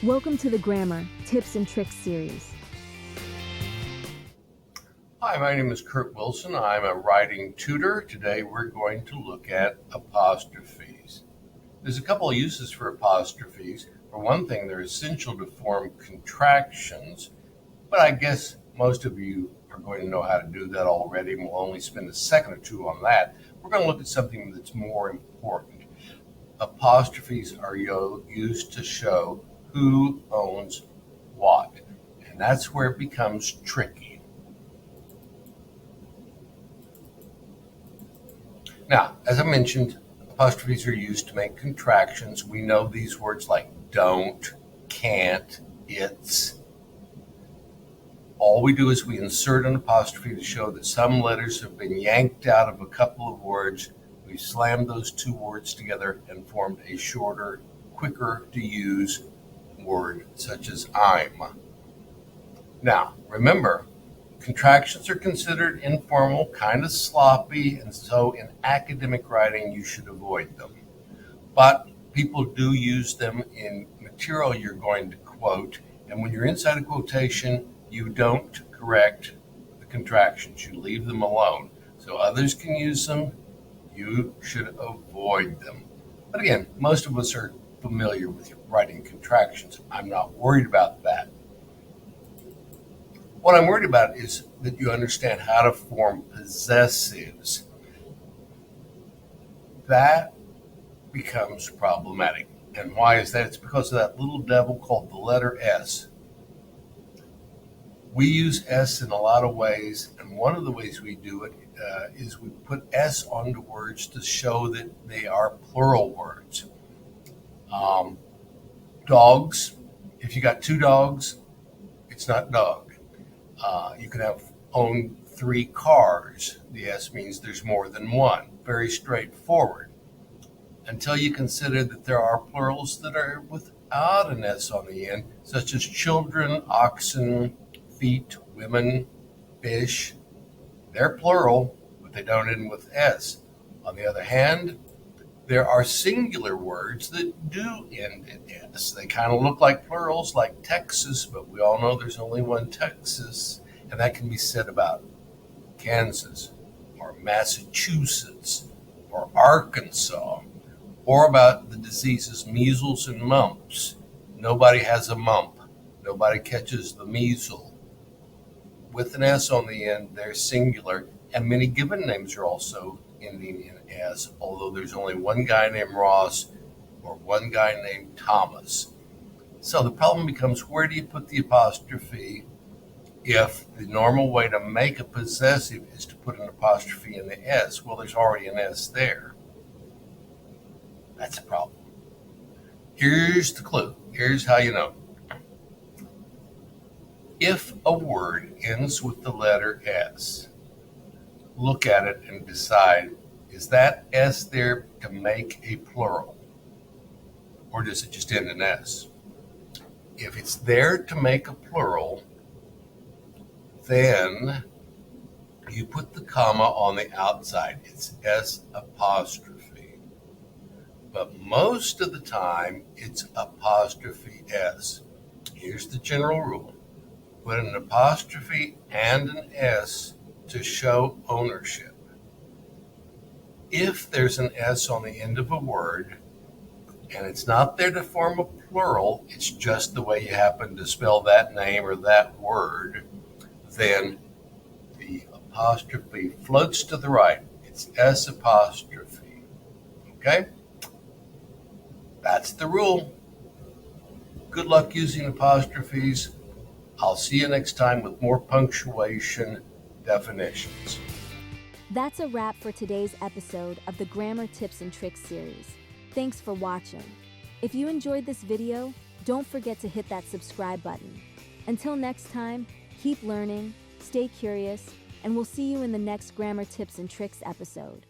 Welcome to the Grammar Tips and Tricks series. Hi, my name is Kurt Wilson. I'm a writing tutor. Today we're going to look at apostrophes. There's a couple of uses for apostrophes. For one thing, they're essential to form contractions, but I guess most of you are going to know how to do that already, and we'll only spend a second or two on that. We're going to look at something that's more important. Apostrophes are used to show who owns what, and that's where it becomes tricky. Now, as I mentioned, apostrophes are used to make contractions. We know these words like don't, can't, it's. All we do is we insert an apostrophe to show that some letters have been yanked out of a couple of words. We slammed those two words together and formed a shorter, quicker to use word such as I'm. Now, remember, contractions are considered informal, kind of sloppy, and so in academic writing you should avoid them. But people do use them in material you're going to quote, and when you're inside a quotation, you don't correct the contractions. You leave them alone. So others can use them. You should avoid them. But again, most of us are familiar with writing contractions. I'm not worried about that. What I'm worried about is that you understand how to form possessives. That becomes problematic. And why is that? It's because of that little devil called the letter S. We use S in a lot of ways, and one of the ways we do it is we put S onto words to show that they are plural words. Dogs, if you got two dogs, it's not dog. You can own 3 cars. The S means there's more than one. Very straightforward. Until you consider that there are plurals that are without an S on the end, such as children, oxen, feet, women, fish. They're plural, but they don't end with S. On the other hand, there are singular words that do end in S. They kind of look like plurals, like Texas, but we all know there's only one Texas, and that can be said about Kansas, or Massachusetts, or Arkansas, or about the diseases measles and mumps. Nobody has a mump. Nobody catches the measle. With an S on the end, they're singular, and many given names are also ending in S, although there's only one guy named Ross or one guy named Thomas. So the problem becomes, where do you put the apostrophe if the normal way to make a possessive is to put an apostrophe in the S? Well, there's already an S there. That's a problem. Here's the clue. Here's how you know. If a word ends with the letter S, look at it and decide, is that S there to make a plural? Or does it just end in S? If it's there to make a plural, then you put the comma on the outside. It's S apostrophe. But most of the time, it's apostrophe S. Here's the general rule. Put an apostrophe and an S to show ownership. If there's an S on the end of a word, and it's not there to form a plural, it's just the way you happen to spell that name or that word, then the apostrophe floats to the right. It's S apostrophe. Okay? That's the rule. Good luck using apostrophes. I'll see you next time with more punctuation definitions. That's a wrap for today's episode of the Grammar Tips and Tricks series. Thanks for watching. If you enjoyed this video, don't forget to hit that subscribe button. Until next time, keep learning, stay curious, and we'll see you in the next Grammar Tips and Tricks episode.